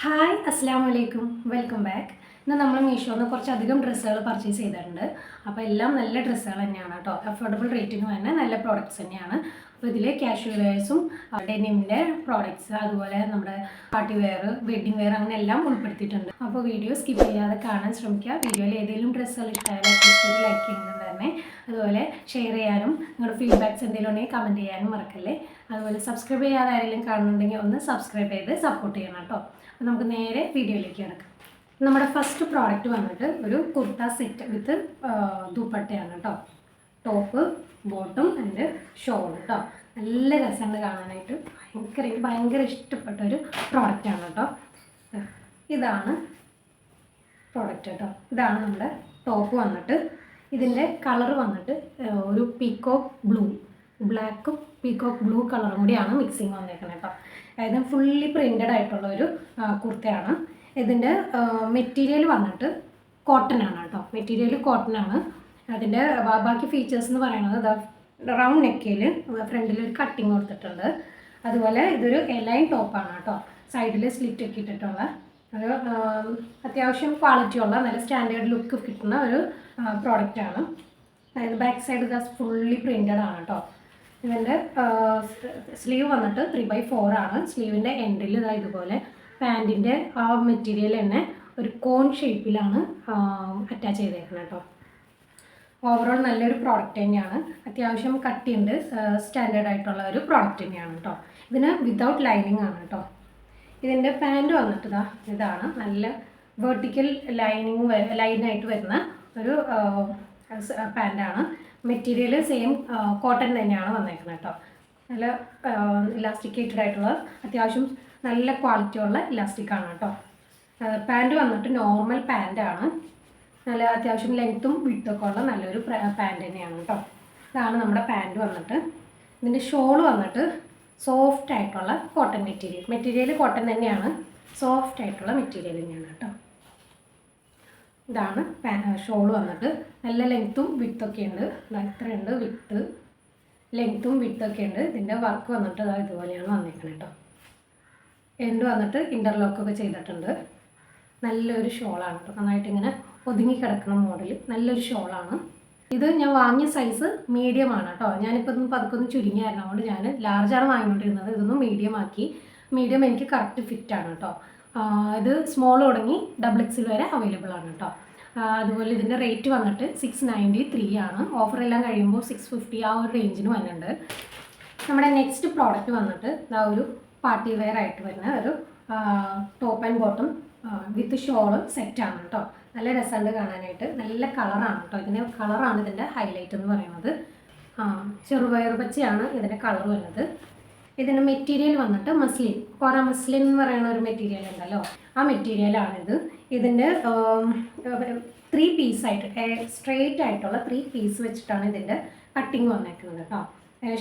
Hi അസ്സാം വലൈക്കും welcome back. ഇന്ന് നമ്മൾ മീഷോന്ന് കുറച്ചധികം ഡ്രസ്സുകൾ പർച്ചേസ് ചെയ്തിട്ടുണ്ട്. അപ്പോൾ എല്ലാം നല്ല ഡ്രസ്സുകൾ തന്നെയാണ് കേട്ടോ. അഫോർഡബിൾ റേറ്റിന് തന്നെ നല്ല പ്രോഡക്റ്റ്സ് തന്നെയാണ്. അപ്പോൾ ഇതിൽ കാഷ്വൽ വെയർസും ഡെനിമിൻ്റെ പ്രോഡക്റ്റ്സ് അതുപോലെ നമ്മുടെ പാർട്ടി വെയർ, വെഡ്ഡിംഗ് വെയർ അങ്ങനെ എല്ലാം ഉൾപ്പെടുത്തിയിട്ടുണ്ട്. അപ്പോൾ വീഡിയോ സ്കിപ്പ് ചെയ്യാതെ കാണാൻ ശ്രമിക്കുക. വീഡിയോയിൽ ഏതെങ്കിലും ഡ്രസ്സുകൾ ഇഷ്ടമായാലും അറ്റ്ലീസ്റ്റ് ലൈക്ക് ചെയ്യുന്നത് തന്നെ, അതുപോലെ ഷെയർ ചെയ്യാനും നിങ്ങളുടെ ഫീഡ്ബാക്ക്സ് എന്തെങ്കിലും ഉണ്ടെങ്കിൽ കമൻറ്റ് ചെയ്യാനും മറക്കല്ലേ. അതുപോലെ സബ്സ്ക്രൈബ് ചെയ്യാതെ ആരെങ്കിലും കാണുന്നുണ്ടെങ്കിൽ ഒന്ന് സബ്സ്ക്രൈബ് ചെയ്ത് സപ്പോർട്ട് ചെയ്യണം കേട്ടോ. അപ്പോൾ നമുക്ക് നേരെ വീഡിയോയിലേക്ക് കിടക്കാം. നമ്മുടെ ഫസ്റ്റ് പ്രോഡക്റ്റ് വന്നിട്ട് ഒരു കുർത്ത സെറ്റ് വിത്ത് ദുപ്പട്ടയാണ് കേട്ടോ. ടോപ്പ്, ബോട്ടം ആൻഡ് ഷോൾ കേട്ടോ. നല്ല രസമുണ്ട് കാണാനായിട്ട്. എനിക്ക് ഭയങ്കര ഇഷ്ടപ്പെട്ട ഒരു പ്രോഡക്റ്റാണ് കേട്ടോ. ഇതാണ് പ്രോഡക്റ്റ് കേട്ടോ. ഇതാണ് നമ്മുടെ ടോപ്പ് വന്നിട്ട്. ഇതിൻ്റെ കളർ വന്നിട്ട് ഒരു പീക്കോക്ക് ബ്ലൂ, ബ്ലാക്കും പീക്കോക്ക് ബ്ലൂ കളറും കൂടിയാണ് മിക്സിങ് വന്നേക്കുന്നത് കേട്ടോ. അതായത് ഫുള്ളി പ്രിൻറ്റഡ് ആയിട്ടുള്ള ഒരു കുർത്തയാണ്. ഇതിൻ്റെ മെറ്റീരിയൽ വന്നിട്ട് കോട്ടൺ ആണ് കേട്ടോ. മെറ്റീരിയൽ കോട്ടൺ ആണ്. അതിൻ്റെ ബാക്കി ഫീച്ചേഴ്സ് എന്ന് പറയുന്നത് റൗണ്ട് നെക്കിൽ ഫ്രണ്ടിൽ ഒരു കട്ടിങ് കൊടുത്തിട്ടുണ്ട്. അതുപോലെ ഇതൊരു എലൈൻ ടോപ്പാണ് കേട്ടോ. സൈഡിൽ സ്ലിറ്റ് ഒക്കെ ഇട്ടിട്ടുള്ള ഒരു അത്യാവശ്യം ക്വാളിറ്റിയുള്ള നല്ല സ്റ്റാൻഡേർഡ് ലുക്ക് കിട്ടുന്ന ഒരു പ്രോഡക്റ്റാണ്. അതായത് ബാക്ക് സൈഡ് ഫുള്ളി പ്രിൻറ്റഡ് ആണ് കേട്ടോ. ഇതിൻ്റെ സ്ലീവ് വന്നിട്ട് 3/4 ആണ്. സ്ലീവിൻ്റെ എൻഡിൽ ഇതുപോലെ പാൻറ്റിൻ്റെ ആ മെറ്റീരിയൽ തന്നെ ഒരു കോൺ ഷേപ്പിലാണ് അറ്റാച്ച് ചെയ്തേക്കുന്നത് കേട്ടോ. ഓവറോൾ നല്ലൊരു പ്രോഡക്റ്റ് തന്നെയാണ്. അത്യാവശ്യം കട്ടിയുണ്ട്, സ്റ്റാൻഡേർഡ് ആയിട്ടുള്ള ഒരു പ്രോഡക്റ്റ് തന്നെയാണ് കേട്ടോ. ഇതിന് വിതൗട്ട് ലൈനിങ് ആണ് കേട്ടോ. ഇതിൻ്റെ പാൻറ്റ് വന്നിട്ട് ഇതാണ് നല്ല വെർട്ടിക്കൽ ലൈനായിട്ട് വരുന്ന ഒരു പാൻറ്റാണ്. മെറ്റീരിയൽ സെയിം കോട്ടൺ തന്നെയാണ് വന്നേക്കുന്നത് കേട്ടോ. നല്ല ഇലാസ്റ്റിക്കേറ്റഡ് ആയിട്ടുള്ള അത്യാവശ്യം നല്ല ക്വാളിറ്റിയുള്ള ഇലാസ്റ്റിക്കാണ് കേട്ടോ. പാൻറ്റ് വന്നിട്ട് നോർമൽ പാൻറ്റാണ്. നല്ല അത്യാവശ്യം ലെങ്ത്തും വിഡ്ത്തൊക്കെ ഉള്ള നല്ലൊരു പാൻറ്റ് തന്നെയാണ് കേട്ടോ. ഇതാണ് നമ്മുടെ പാൻറ്റ് വന്നിട്ട്. ഇതിൻ്റെ ഷോള് വന്നിട്ട് സോഫ്റ്റ് ആയിട്ടുള്ള കോട്ടൺ മെറ്റീരിയൽ കോട്ടൺ തന്നെയാണ്. സോഫ്റ്റ് ആയിട്ടുള്ള മെറ്റീരിയൽ തന്നെയാണ് കേട്ടോ. ഇതാണ് ഷോള് വന്നിട്ട്. നല്ല ലെങ്ത്തും വിഡ്ത്തൊക്കെ ഉണ്ട്. ഇത്രയുണ്ട് വിഡ്ത്ത്, ലെങ്ത്തും വിഡ്ത്തൊക്കെ ഉണ്ട്. ഇതിൻ്റെ വർക്ക് വന്നിട്ട് ഇതുപോലെയാണ് വന്നിരിക്കുന്നത് കേട്ടോ. എൻഡ് വന്നിട്ട് ഇൻ്റർലോക്കൊക്കെ ചെയ്തിട്ടുണ്ട്. നല്ലൊരു ഷോളാണ് കേട്ടോ. നന്നായിട്ട് ഇങ്ങനെ ഒതുങ്ങി കിടക്കുന്ന മോഡൽ നല്ലൊരു ഷോളാണ്. ഇത് ഞാൻ വാങ്ങിയ സൈസ് മീഡിയം ആണ് കേട്ടോ. ഞാനിപ്പോൾ ഇതൊന്നും പതുക്കൊന്ന് ചുരുങ്ങിയായിരുന്നു, അതുകൊണ്ട് ഞാൻ ലാർജാണ് വാങ്ങിക്കൊണ്ടിരുന്നത്. ഇതൊന്നും മീഡിയം ആക്കി. മീഡിയം എനിക്ക് കറക്റ്റ് ഫിറ്റാണ് കേട്ടോ. ഇത് സ്മോൾ തുടങ്ങി XXL വരെ അവൈലബിൾ ആണ് കേട്ടോ. അതുപോലെ ഇതിൻ്റെ റേറ്റ് വന്നിട്ട് 693 ആണ്. ഓഫറെല്ലാം കഴിയുമ്പോൾ 650 ആ ഒരു റേഞ്ചിന് വന്നിട്ടുണ്ട്. നമ്മുടെ നെക്സ്റ്റ് പ്രോഡക്റ്റ് വന്നിട്ട് ഒരു പാർട്ടി വെയർ ആയിട്ട് വരുന്ന ഒരു top and bottom with shawl സെറ്റാണ് കേട്ടോ. നല്ല രസമുണ്ട് കാണാനായിട്ട്. നല്ല കളറാണ് കേട്ടോ. ഇതിൻ്റെ കളറാണ് ഇതിൻ്റെ ഹൈലൈറ്റ് എന്ന് പറയുന്നത്. ചെറുപയർ പച്ചയാണ് ഇതിൻ്റെ കളർ വരുന്നത്. ഇതിൻ്റെ മെറ്റീരിയൽ വന്നിട്ട് മസ്ലിൻ, കോറ മസ്ലിൻ എന്ന് പറയുന്ന ഒരു മെറ്റീരിയൽ ഉണ്ടല്ലോ, ആ മെറ്റീരിയലാണിത്. ഇതിൻ്റെ 3 പീസായിട്ട് സ്ട്രെയിറ്റ് ആയിട്ടുള്ള 3 പീസ് വെച്ചിട്ടാണ് ഇതിൻ്റെ കട്ടിങ് വന്നേക്കുന്നത് കേട്ടോ.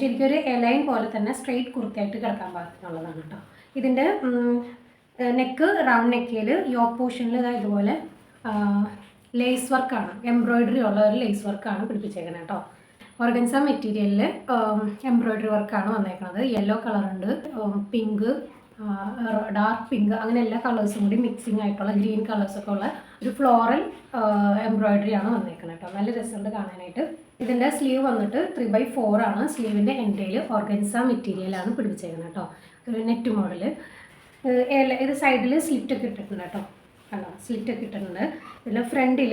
ശരിക്കും ഒരു എലൈൻ പോലെ തന്നെ സ്ട്രെയിറ്റ് കുർത്തിയായിട്ട് കിടക്കാൻ പാകത്തിനുള്ളതാണ് കേട്ടോ. ഇതിൻ്റെ നെക്ക് റൗണ്ട് നെക്കിൽ യോക്ക് പോർഷനിൽ ഇതുപോലെ ലേസ് വർക്കാണ്, എംബ്രോയിഡറി ഉള്ള ഒരു ലേസ് വർക്കാണ് പിടിപ്പിച്ചേക്കുന്നത് കേട്ടോ. ഓർഗൻസ മെറ്റീരിയലിൽ എംബ്രോയിഡറി വർക്കാണ് വന്നേക്കുന്നത്. യെല്ലോ കളറുണ്ട്, പിങ്ക്, ഡാർക്ക് പിങ്ക്, അങ്ങനെ എല്ലാ കളേഴ്സും കൂടി മിക്സിങ് ആയിട്ടുള്ള ഗ്രീൻ കളേഴ്സൊക്കെ ഉള്ള ഒരു ഫ്ലോറൽ എംബ്രോയിഡറി ആണ് വന്നേക്കുന്നത് കേട്ടോ. നല്ല രസമുണ്ട് കാണാനായിട്ട്. ഇതിൻ്റെ സ്ലീവ് വന്നിട്ട് 3/4 ആണ്. സ്ലീവിൻ്റെ എൻഡയിൽ ഓർഗൻസ മെറ്റീരിയലാണ് പിടിപ്പിച്ചേക്കുന്നത് കേട്ടോ. ഒരു നെറ്റ് മോഡൽ. ഇത് സൈഡിൽ സ്ലിറ്റൊക്കെ ഇട്ടിട്ടുണ്ട് കേട്ടോ. കണ്ടോ, സ്ലിറ്റൊക്കെ ഇട്ടിട്ടുണ്ട്. ഇതിൽ ഫ്രണ്ടിൽ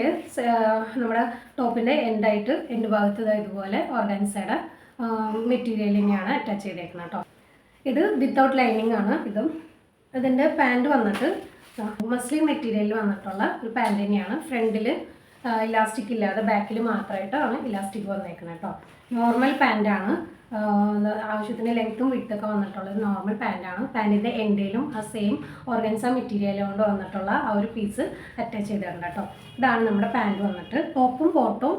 നമ്മുടെ ടോപ്പിൻ്റെ എൻഡ് ഭാഗത്ത് ഇതുപോലെ ഓർഗൻസയുടെ മെറ്റീരിയൽ തന്നെയാണ് അറ്റാച്ച് ചെയ്തേക്കുന്നത് കേട്ടോ. ഇത് വിത്തൗട്ട് ലൈനിങ് ആണ്. ഇതിൻ്റെ പാൻറ്റ് വന്നിട്ട് മസ്ലിൻ മെറ്റീരിയലിൽ വന്നിട്ടുള്ള ഒരു പാൻറ്റ് തന്നെയാണ്. ഫ്രണ്ടിൽ ഇലാസ്റ്റിക് ഇല്ലാതെ ബാക്കിൽ മാത്രമായിട്ടാണ് ഇലാസ്റ്റിക് വന്നേക്കുന്നത് കേട്ടോ. നോർമൽ പാൻറ്റാണ്. ആവശ്യത്തിന് ലെങ്ത്തും വിഡ്ത്തൊക്കെ വന്നിട്ടുള്ള ഒരു നോർമൽ പാൻറ്റാണ്. പാൻറ്റിൻ്റെ എൻഡിലും ആ സെയിം ഓർഗൻസ മെറ്റീരിയൽ കൊണ്ട് വന്നിട്ടുള്ള ആ ഒരു പീസ് അറ്റാച്ച് ചെയ്തിട്ടുണ്ട് കേട്ടോ. ഇതാണ് നമ്മുടെ പാൻറ്റ് വന്നിട്ട്. ടോപ്പും ബോട്ടും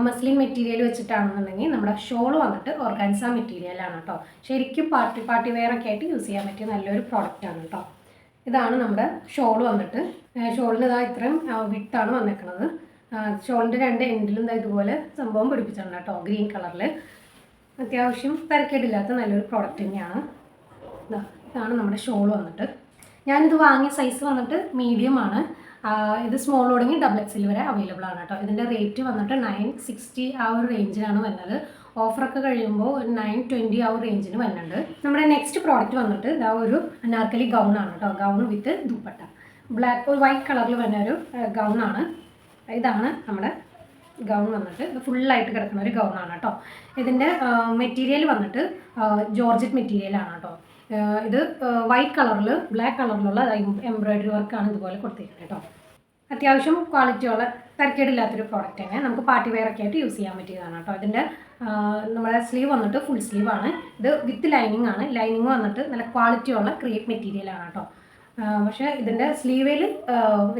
മസ്ലിൻ മെറ്റീരിയൽ വെച്ചിട്ടാണെന്നുണ്ടെങ്കിൽ നമ്മുടെ ഷോള് വന്നിട്ട് ഓർഗൻസ മെറ്റീരിയലാണ് കേട്ടോ. ശരിക്കും പാർട്ടി വെയറൊക്കെ ആയിട്ട് യൂസ് ചെയ്യാൻ പറ്റിയ നല്ലൊരു പ്രോഡക്റ്റാണ് കേട്ടോ. ഇതാണ് നമ്മുടെ ഷോള് വന്നിട്ട്. ഷോളിന് ഇത്രയും വിട്ടാണ് വന്നേക്കുന്നത്. ഷോളിൻ്റെ 2 എൻഡിലും ഇതുപോലെ സംഭവം പിടിപ്പിച്ചിട്ടുണ്ട് കേട്ടോ, ഗ്രീൻ കളറിൽ. അത്യാവശ്യം തരക്കേടില്ലാത്ത നല്ലൊരു പ്രോഡക്റ്റ് തന്നെയാണ്. ഇതാണ് നമ്മുടെ ഷോൾ വന്നിട്ട്. ഞാനിത് വാങ്ങിയ സൈസ് വന്നിട്ട് മീഡിയം ആണ്. ഇത് സ്മോൾ തുടങ്ങി XXL വരെ അവൈലബിൾ ആണ് കേട്ടോ. ഇതിൻ്റെ റേറ്റ് വന്നിട്ട് 960 ആ ഒരു റേഞ്ചിലാണ് വരുന്നത്. ഓഫറൊക്കെ കഴിയുമ്പോൾ 920 ആ ഒരു റേഞ്ചിന് വരുന്നുണ്ട്. നമ്മുടെ നെക്സ്റ്റ് പ്രോഡക്റ്റ് വന്നിട്ട് ഇതാ ഒരു അനാർക്കലി ഗൗണാണ് കേട്ടോ. ഗൗൺ വിത്ത് ദുപ്പട്ട, വൈറ്റ് കളറിൽ വരുന്ന ഒരു ഗൗണാണ്. ഇതാണ് നമ്മുടെ ഗൗൺ വന്നിട്ട്. ഇത് ഫുള്ളായിട്ട് കിടക്കുന്ന ഒരു ഗൗണാണ് കേട്ടോ. ഇതിൻ്റെ മെറ്റീരിയൽ വന്നിട്ട് ജോർജറ്റ് മെറ്റീരിയലാണ് കേട്ടോ. ഇത് വൈറ്റ് കളറിൽ ബ്ലാക്ക് കളറിലുള്ള എംബ്രോയിഡറി വർക്കാണ് ഇതുപോലെ കൊടുത്തിരിക്കുന്നത് കേട്ടോ. അത്യാവശ്യം ക്വാളിറ്റിയുള്ള തരക്കേടില്ലാത്തൊരു പ്രോഡക്റ്റ് തന്നെ. നമുക്ക് പാർട്ടി വെയർ ഒക്കെ ആയിട്ട് യൂസ് ചെയ്യാൻ പറ്റിയതാണ് കേട്ടോ. ഇതിൻ്റെ നമ്മുടെ സ്ലീവ് വന്നിട്ട് ഫുൾ സ്ലീവാണ്. ഇത് വിത്ത് ലൈനിങ് ആണ്. ലൈനിങ് വന്നിട്ട് നല്ല ക്വാളിറ്റിയുള്ള ക്രേപ്പ് മെറ്റീരിയലാണ് കേട്ടോ. പക്ഷേ ഇതിൻ്റെ സ്ലീവിൽ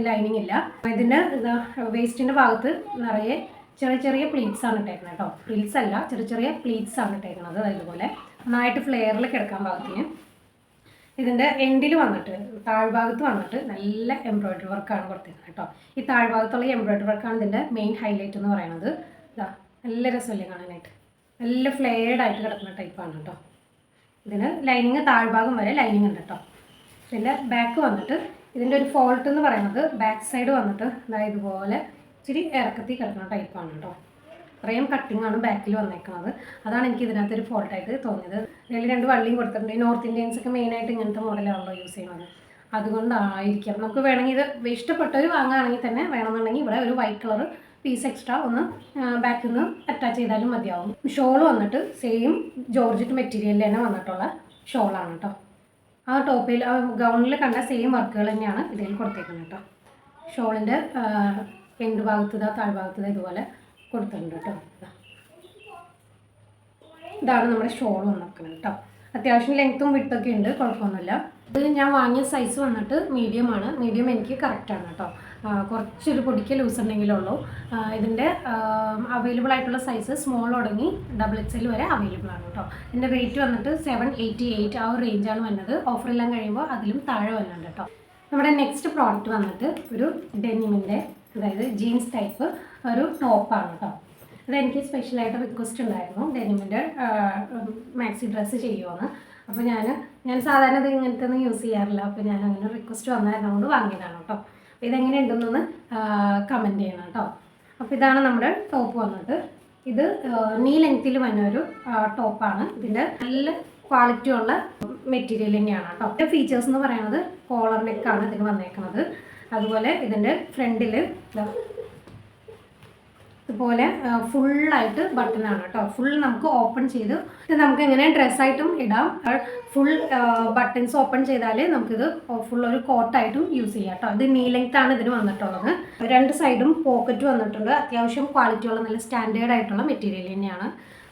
ലൈനിങ് ഇല്ല. ഇതിൻ്റെ വേസ്റ്റിൻ്റെ ഭാഗത്ത് നിറയെ ചെറിയ ചെറിയ പ്ലീറ്റ്സ് ആണ് ഇട്ടേക്കുന്നത് കേട്ടോ. പ്ലീറ്റ്സ് അല്ല, ചെറിയ ചെറിയ പ്ലീറ്റ്സ് ആണ് ഇട്ടേക്കുന്നത്. അതുപോലെ നന്നായിട്ട് ഫ്ലെയറിൽ കിടക്കാൻ പാകത്തിന്. ഇതിൻ്റെ എൻഡിൽ വന്നിട്ട് താഴ്ഭാഗത്ത് വന്നിട്ട് നല്ല എംബ്രോയിഡറി വർക്കാണ് കൊടുത്തിരിക്കുന്നത് കേട്ടോ. ഈ താഴ്ഭാഗത്തുള്ള എംബ്രോയിഡറി വർക്കാണ് ഇതിൻ്റെ മെയിൻ ഹൈലൈറ്റ് എന്ന് പറയുന്നത്. ഇതാ നല്ല രസമല്ലേ കാണാനായിട്ട്. നല്ല ഫ്ലെയർഡ് ആയിട്ട് കിടക്കുന്ന ടൈപ്പാണ് കേട്ടോ. ഇതിന് ലൈനിങ് താഴ്ഭാഗം വരെ ലൈനിങ് ഉണ്ട് കേട്ടോ. പിന്നെ ബാക്ക് വന്നിട്ട് ഇതിൻ്റെ ഒരു ഫോൾട്ട് എന്ന് പറയുന്നത് ബാക്ക് സൈഡ് വന്നിട്ട് അതായത് ഇതുപോലെ ഇച്ചിരി ഇറക്കത്തി കിടക്കുന്ന ടൈപ്പാണ് കേട്ടോ. അത്രയും കട്ടിങ്ങാണ് ബാക്കിൽ വന്നേക്കുന്നത്. അതാണ് എനിക്ക് ഇതിനകത്തൊരു ഫോൾട്ടായിട്ട് തോന്നിയത്. ഇതിൽ 2 വള്ളിയും കൊടുത്തിട്ടുണ്ട്. ഈ നോർത്ത് ഇന്ത്യൻസൊക്കെ മെയിനായിട്ട് ഇങ്ങനത്തെ മോഡലാണല്ലോ യൂസ് ചെയ്യുന്നത്. അതുകൊണ്ടായിരിക്കാം. നമുക്ക് വേണമെങ്കിൽ ഇത് ഇഷ്ടപ്പെട്ടവർ വാങ്ങുകയാണെങ്കിൽ തന്നെ വേണമെന്നുണ്ടെങ്കിൽ ഇവിടെ ഒരു വൈറ്റ് കളർ പീസ് എക്സ്ട്രാ ഒന്ന് ബാക്കിൽ നിന്ന് അറ്റാച്ച് ചെയ്താലും മതിയാവും. ഷോൾ വന്നിട്ട് സെയിം ജോർജറ്റ് മെറ്റീരിയലിൽ തന്നെ വന്നിട്ടുള്ള ഷോളാണ് കേട്ടോ. ആ ടോപ്പിൽ ആ ഗൗണിൽ കണ്ട സെയിം വർക്കുകൾ തന്നെയാണ് ഇതിൽ കൊടുത്തേക്കുന്നത് കേട്ടോ. ഷോളിൻ്റെ എൻഡ് ഭാഗത്തുനിന്ന് താഴ്ഭാഗത്തുനിന്ന് ഇതുപോലെ കൊടുത്തിട്ടുണ്ട് കേട്ടോ. ഇതാണ് നമ്മുടെ ഷോൾ വന്നിരിക്കുന്നത് കേട്ടോ. അത്യാവശ്യം ലെങ്ത്തും വിട്ടൊക്കെ ഉണ്ട്, കുഴപ്പമൊന്നുമില്ല. ഇത് ഞാൻ വാങ്ങിയ സൈസ് വന്നിട്ട് മീഡിയം ആണ്. മീഡിയം എനിക്ക് കറക്റ്റാണ് കേട്ടോ. കുറച്ചൊരു പൊടിക്ക് ലൂസ് ഉണ്ടെങ്കിലുള്ളൂ. ഇതിൻ്റെ അവൈലബിൾ ആയിട്ടുള്ള സൈസ് സ്മോൾ തുടങ്ങി XXL വരെ അവൈലബിൾ ആണ് കേട്ടോ. ഇതിൻ്റെ റേറ്റ് വന്നിട്ട് 788 ആ ഒരു റേഞ്ചാണ് വരുന്നത്. ഓഫറെല്ലാം കഴിയുമ്പോൾ അതിലും താഴെ വരുന്നുണ്ട് കേട്ടോ. നമ്മുടെ നെക്സ്റ്റ് പ്രോഡക്റ്റ് വന്നിട്ട് ഒരു ഡെനിമിൻ്റെ അതായത് ജീൻസ് ടൈപ്പ് ഒരു ടോപ്പാണ് കേട്ടോ. ഇതെനിക്ക് സ്പെഷ്യലായിട്ട് റിക്വസ്റ്റ് ഉണ്ടായിരുന്നു, ഡെനിമിൻ്റെ മാക്സി ഡ്രസ്സ് ചെയ്യുമെന്ന്. അപ്പോൾ ഞാൻ സാധാരണ ഇത് ഇങ്ങനത്തെ ഒന്നും യൂസ് ചെയ്യാറില്ല. അപ്പോൾ ഞാൻ അങ്ങനെ റിക്വസ്റ്റ് വന്നായിരുന്നുകൊണ്ട് വാങ്ങിയതാണ് കേട്ടോ. അപ്പോൾ ഇതെങ്ങനെയുണ്ടെന്നൊന്ന് കമൻറ്റ് ചെയ്യണം കേട്ടോ. അപ്പോൾ ഇതാണ് നമ്മുടെ ടോപ്പ് വന്നിട്ട്. ഇത് നീ ലെങ്ത്തിൽ വന്ന ഒരു ടോപ്പാണ്. ഇതിൻ്റെ നല്ല ക്വാളിറ്റിയുള്ള മെറ്റീരിയൽ തന്നെയാണ് കേട്ടോ. ഇതിൻ്റെ ഫീച്ചേഴ്സ് എന്ന് പറയുന്നത് കോളർ നെക്കാണ് ഇതിന് വന്നേക്കുന്നത്. അതുപോലെ ഇതിൻ്റെ ഫ്രണ്ടിൽ ഇതുപോലെ ഫുള്ളായിട്ട് ബട്ടണാണ് കേട്ടോ. ഫുൾ നമുക്ക് ഓപ്പൺ ചെയ്ത് ഇത് നമുക്ക് ഇങ്ങനെ ഡ്രസ്സായിട്ടും ഇടാം. ഫുൾ ബട്ടൺസ് ഓപ്പൺ ചെയ്താൽ നമുക്കിത് ഫുൾ ഒരു കോട്ടായിട്ടും യൂസ് ചെയ്യാം കേട്ടോ. ഇത് നീ ലെങ്ത്താണ് ഇതിന് വന്നിട്ടുള്ളത്. 2 സൈഡും പോക്കറ്റ് വന്നിട്ടുണ്ട്. അത്യാവശ്യം ക്വാളിറ്റിയുള്ള നല്ല സ്റ്റാൻഡേർഡ് ആയിട്ടുള്ള മെറ്റീരിയൽ തന്നെയാണ്.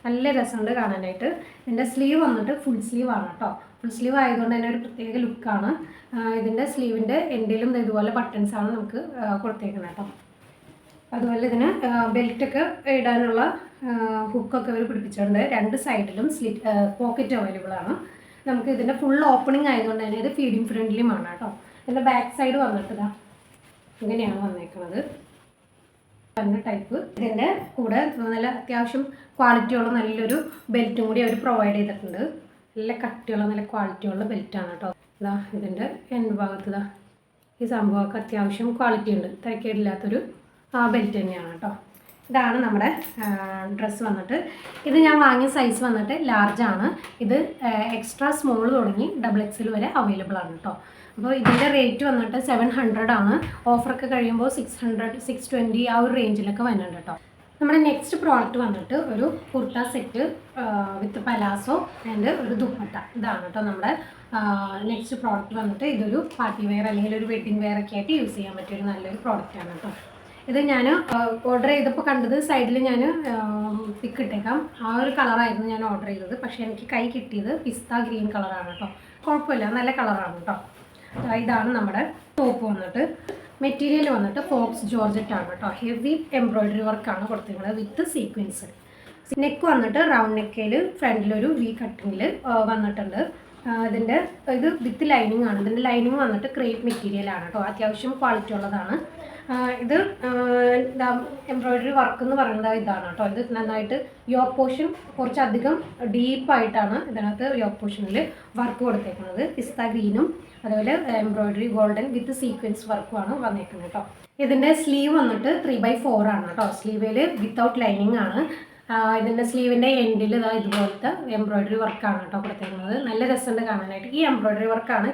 നല്ല രസമുണ്ട് കാണാനായിട്ട്. ഇതിൻ്റെ സ്ലീവ് വന്നിട്ട് ഫുൾ സ്ലീവ് ആണ് കേട്ടോ. ഫുൾ സ്ലീവ് ആയതുകൊണ്ട് തന്നെ ഒരു പ്രത്യേക ലുക്കാണ്. ഇതിൻ്റെ സ്ലീവിൻ്റെ എൻഡിലും ഇതുപോലെ ബട്ടൺസാണ് നമുക്ക് കൊടുത്തേക്കുന്നത് കേട്ടോ. അതുപോലെ ഇതിന് ബെൽറ്റൊക്കെ ഇടാനുള്ള ഹുക്കൊക്കെ അവർ പിടിപ്പിച്ചിട്ടുണ്ട്. 2 സൈഡിലും പോക്കറ്റ് അവൈലബിൾ ആണ്. നമുക്ക് ഇതിൻ്റെ ഫുൾ ഓപ്പണിംഗ് ആയതുകൊണ്ട് തന്നെ ഇത് ഫീഡിങ് ഫ്രണ്ട്ലിയുമാണ് കേട്ടോ. ഇതിൻ്റെ ബാക്ക് സൈഡ് വന്നിട്ട് ഇങ്ങനെയാണ് വന്നേക്കുന്നത് പറഞ്ഞ ടൈപ്പ്. ഇതിൻ്റെ കൂടെ നല്ല അത്യാവശ്യം ക്വാളിറ്റിയുള്ള നല്ലൊരു ബെൽറ്റും കൂടി അവർ പ്രൊവൈഡ് ചെയ്തിട്ടുണ്ട്. നല്ല കട്ടിയുള്ള നല്ല ക്വാളിറ്റിയുള്ള ബെൽറ്റാണ് കേട്ടോ. ഇതിൻ്റെ എൻഡ് ഭാഗത്ത് ഈ സംഭവമൊക്കെ അത്യാവശ്യം ക്വാളിറ്റി ഉണ്ട്, തിരക്കേടില്ലാത്തൊരു ബെൽറ്റ് തന്നെയാണ് കേട്ടോ. ഇതാണ് നമ്മുടെ ഡ്രസ്സ് വന്നിട്ട്. ഇത് ഞാൻ വാങ്ങിയ സൈസ് വന്നിട്ട് ലാർജാണ്. ഇത് എക്സ്ട്രാ സ്മോൾ തുടങ്ങി XXL വരെ അവൈലബിൾ ആണ് കേട്ടോ. അപ്പോൾ ഇതിൻ്റെ റേറ്റ് വന്നിട്ട് 700 ആണ്. ഓഫറൊക്കെ കഴിയുമ്പോൾ 600 620 ആ ഒരു റേഞ്ചിലൊക്കെ വരുന്നുണ്ട് കേട്ടോ. നമ്മുടെ നെക്സ്റ്റ് പ്രോഡക്റ്റ് വന്നിട്ട് ഒരു kurta set with palazzo and ഒരു ദുപ്പട്ട. ഇതാണ് കേട്ടോ നമ്മുടെ നെക്സ്റ്റ് പ്രോഡക്റ്റ് വന്നിട്ട്. ഇതൊരു പാർട്ടി വെയർ അല്ലെങ്കിൽ ഒരു വെഡ്ഡിങ് വെയർ ഒക്കെ ആയിട്ട് യൂസ് ചെയ്യാൻ പറ്റിയൊരു നല്ലൊരു പ്രോഡക്റ്റാണ് കേട്ടോ. ഇത് ഞാൻ ഓർഡർ ചെയ്തപ്പോൾ കണ്ടത് സൈഡിൽ ഞാൻ പിക്ക് ഇട്ടേക്കാം. ആ ഒരു കളറായിരുന്നു ഞാൻ ഓർഡർ ചെയ്തത്. പക്ഷേ എനിക്ക് കൈ കിട്ടിയത് പിസ്ത ഗ്രീൻ കളറാണ് കേട്ടോ. കുഴപ്പമില്ല, നല്ല കളറാണ് കേട്ടോ. ഇതാണ് നമ്മുടെ ടോപ്പ് വന്നിട്ട്. മെറ്റീരിയൽ വന്നിട്ട് ഫോക്സ് ജോർജറ്റ് ആണ് കേട്ടോ. ഹെവി എംബ്രോയിഡറി വർക്കാണ് കൊടുത്തിരിക്കുന്നത് വിത്ത് സീക്വൻസ്. നെക്ക് വന്നിട്ട് റൗണ്ട് നെക്കയിൽ ഫ്രണ്ടിലൊരു വി കട്ടിങ്ങിൽ വന്നിട്ടുണ്ട്. ഇതിൻ്റെ ഇത് വിത്ത് ലൈനിങ് ആണ്. ഇതിൻ്റെ ലൈനിങ് വന്നിട്ട് ക്രേപ്പ് മെറ്റീരിയലാണ് കേട്ടോ, അത്യാവശ്യം ക്വാളിറ്റി ഉള്ളതാണ്. ഇത് എംബ്രോയ്ഡറി വർക്ക് എന്ന് പറയുന്നത് ഇതാണ് കേട്ടോ. ഇത് നന്നായിട്ട് യോക്ക് പോർഷൻ കുറച്ചധികം ഡീപ്പായിട്ടാണ് ഇതിനകത്ത് യോക്ക് പോർഷനിൽ വർക്ക് കൊടുത്തേക്കുന്നത്. പിസ്ത ഗ്രീനും അതുപോലെ എംബ്രോയ്ഡറി ഗോൾഡൻ വിത്ത് സീക്വൻസ് വർക്കുമാണ് വന്നേക്കുന്നത് കേട്ടോ. ഇതിൻ്റെ സ്ലീവ് വന്നിട്ട് 3/4 ആണ് കേട്ടോ. സ്ലീവിൽ വിത്തൗട്ട് ലൈനിങ് ആണ്. ഇതിൻ്റെ സ്ലീവിൻ്റെ എൻഡിൽ ഇതുപോലത്തെ എംബ്രോയ്ഡറി വർക്കാണ് കേട്ടോ കൊടുത്തേക്കുന്നത്. നല്ല രസമുണ്ട് കാണാനായിട്ട്. ഈ എംബ്രോയ്ഡറി വർക്കാണ്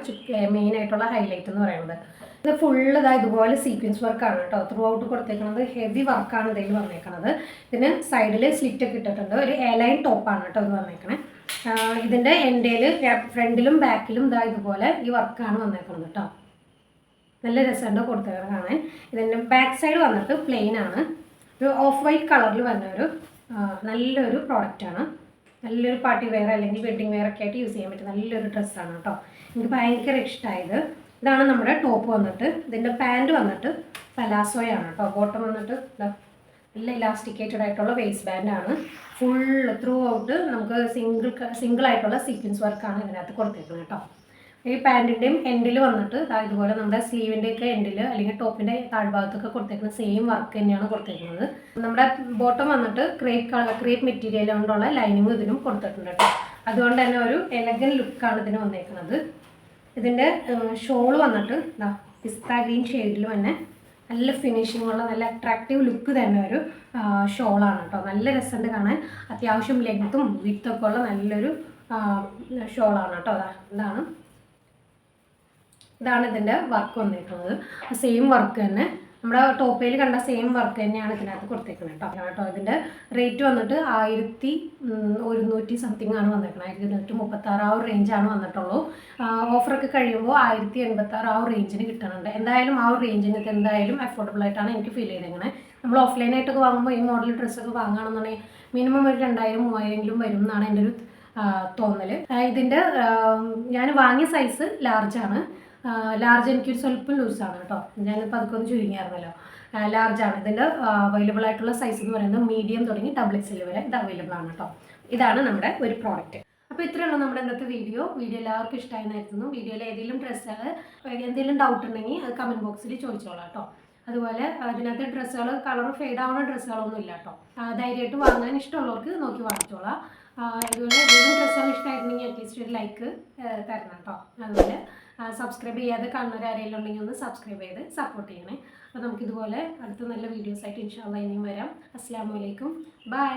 മെയിനായിട്ടുള്ള ഹൈലൈറ്റ് എന്ന് പറയുന്നത്. ഇത് ഫുള്ള് ഇതുപോലെ സീക്വൻസ് വർക്കാണ് കേട്ടോ. ത്രൂ ഔട്ട് കൊടുത്തേക്കുന്നത് ഹെവി വർക്കാണ് ഇതിൽ വന്നേക്കുന്നത്. ഇതിന് സൈഡിൽ സ്ലിറ്റൊക്കെ ഇട്ടിട്ടുണ്ട്. ഒരു എലൈൻ ടോപ്പാണ് കേട്ടോ ഇത് വന്നേക്കണേ. ഇതിൻ്റെ എൻഡിൽ ഫ്രണ്ടിലും ബാക്കിലും ഇതുപോലെ ഈ വർക്കാണ് വന്നേക്കുന്നത് കേട്ടോ. നല്ല രസമുണ്ട് കൊടുത്തേക്കുന്നത് കാണാൻ. ഇതിൻ്റെ ബാക്ക് സൈഡ് വന്നിട്ട് പ്ലെയിൻ ആണ്. ഒരു ഓഫ് വൈറ്റ് കളറിൽ വന്ന ഒരു നല്ലൊരു പ്രോഡക്റ്റാണ്. നല്ലൊരു പാർട്ടി വെയർ അല്ലെങ്കിൽ വെഡ്ഡിങ് വെയർ ഒക്കെ ആയിട്ട് യൂസ് ചെയ്യാൻ പറ്റും നല്ലൊരു ഡ്രസ്സാണ് കേട്ടോ. എനിക്ക് ഭയങ്കര ഇഷ്ടമായത്. ഇതാണ് നമ്മുടെ ടോപ്പ് വന്നിട്ട്. ഇതിൻ്റെ പാൻറ് വന്നിട്ട് പലാസോയാണ് കേട്ടോ. ബോട്ടം വന്നിട്ട് നല്ല ഇലാസ്റ്റിക്കേറ്റഡ് ആയിട്ടുള്ള വേസ്റ്റ് ബാൻഡാണ്. ഫുൾ ത്രൂ ഔട്ട് നമുക്ക് സിംഗിൾ ആയിട്ടുള്ള സീക്വൻസ് വർക്കാണ് ഇതിനകത്ത് കൊടുത്തേക്കുന്നത് കേട്ടോ. ഈ പാൻറ്റിൻ്റെയും എൻഡിൽ വന്നിട്ട് ഇതുപോലെ നമ്മുടെ സ്ലീവിൻ്റെയൊക്കെ എൻഡിൽ അല്ലെങ്കിൽ ടോപ്പിൻ്റെ താഴ്ഭാഗത്തൊക്കെ കൊടുത്തേക്കുന്ന സെയിം വർക്ക് തന്നെയാണ് കൊടുത്തേക്കുന്നത്. നമ്മുടെ ബോട്ടം വന്നിട്ട് ക്രേപ്പ് മെറ്റീരിയൽ കൊണ്ടുള്ള ലൈനിങ് ഇതിനും കൊടുത്തിട്ടുണ്ട് കേട്ടോ. അതുകൊണ്ട് തന്നെ ഒരു എലഗൻ ലുക്കാണ് ഇതിന് വന്നേക്കുന്നത്. ഇതിൻ്റെ ഷോൾ വന്നിട്ട് പിസ്ത ഗ്രീൻ ഷെയ്ഡിൽ തന്നെ നല്ല ഫിനിഷിംഗ് ഉള്ള നല്ല അട്രാക്റ്റീവ് ലുക്ക് തന്നെ ഒരു ഷോളാണ് കേട്ടോ. നല്ല രസമുണ്ട് കാണാൻ. അത്യാവശ്യം ലെങ്ത്തും വിത്തൊക്കെ ഉള്ള നല്ലൊരു ഷോളാണ് കേട്ടോ. ഇതാണ് ഇതിൻ്റെ വർക്ക് വന്നിരിക്കുന്നത്. സെയിം വർക്ക് തന്നെ നമ്മുടെ ടോപ്പയിൽ കണ്ട സെയിം വർക്ക് തന്നെയാണ് ഇതിനകത്ത് കൊടുത്തേക്കുന്നത് കേട്ടോ. ഇതിൻ്റെ റേറ്റ് വന്നിട്ട് 1100 സംതിങ് ആണ് വന്നേക്കുന്നത്. 1136 ആ ഒരു റേഞ്ചാണ് വന്നിട്ടുള്ളൂ. ഓഫറൊക്കെ കഴിയുമ്പോൾ 1086 ആ ഒരു റേഞ്ചിന് കിട്ടുന്നുണ്ട്. എന്തായാലും ആ ഒരു റേഞ്ചിന് ഇത് എന്തായാലും അഫോർഡബിൾ ആയിട്ടാണ് എനിക്ക് ഫീൽ ചെയ്തേക്കുന്നത്. നമ്മൾ ഓഫ്ലൈനായിട്ടൊക്കെ വാങ്ങുമ്പോൾ ഈ മോഡൽ ഡ്രസ്സൊക്കെ വാങ്ങുകയാണെന്നുണ്ടെങ്കിൽ മിനിമം ഒരു 2000-3000 വരും എന്നാണ് എൻ്റെ ഒരു തോന്നൽ. ഇതിൻ്റെ ഞാൻ വാങ്ങിയ സൈസ് ലാർജാണ്. ലാർജ് എനിക്കൊരു സ്വല്പം ലൂസാണ് കേട്ടോ. ഞാനിപ്പോൾ അതൊക്കെ ഒന്ന് ചുരുങ്ങിയായിരുന്നല്ലോ. ലാർജാണ്. ഇതിൻ്റെ അവൈലബിൾ ആയിട്ടുള്ള സൈസ് എന്ന് പറയുന്നത് മീഡിയം തുടങ്ങി XXL വരെ ഇത് അവൈലബിൾ ആണ് കേട്ടോ. ഇതാണ് നമ്മുടെ ഒരു പ്രോഡക്റ്റ്. അപ്പോൾ ഇത്രയുള്ളൂ നമ്മുടെ ഇന്നത്തെ വീഡിയോ എല്ലാവർക്കും ഇഷ്ടമായിരുന്നു. വീഡിയോയിൽ ഏതെങ്കിലും ഡ്രസ്സുകൾ എന്തെങ്കിലും ഡൗട്ട് ഉണ്ടെങ്കിൽ അത് കമൻറ്റ് ബോക്സിൽ ചോദിച്ചോളാം കേട്ടോ. അതുപോലെ ഇതിനകത്ത് ഡ്രസ്സുകൾ കളർ ഫെയ്ഡ് ആവുന്ന ഡ്രസ്സുകളൊന്നും ഇല്ല കേട്ടോ. ധൈര്യമായിട്ട് വാങ്ങാൻ ഇഷ്ടമുള്ളവർക്ക് നോക്കി വാങ്ങിച്ചോളാം. ഇതുപോലെ ഏതെങ്കിലും ഡ്രസ്സുകൾ ഇഷ്ടമായിട്ടുണ്ടെങ്കിൽ അറ്റ്ലീസ്റ്റ് ഒരു ലൈക്ക് തരണം കേട്ടോ. അതുപോലെ സബ്സ്ക്രൈബ് ചെയ്യാതെ കാണുന്നവരാരെങ്കിലും ഉണ്ടെങ്കിൽ ഒന്ന് സബ്സ്ക്രൈബ് ചെയ്ത് സപ്പോർട്ട് ചെയ്യണേ. അപ്പോൾ നമുക്കിതുപോലെ അടുത്ത നല്ല വീഡിയോസായിട്ട് ഇൻഷാ അല്ലാഹ് ഇനിയും വരാം. അസ്സലാമു അലൈക്കും. ബൈ.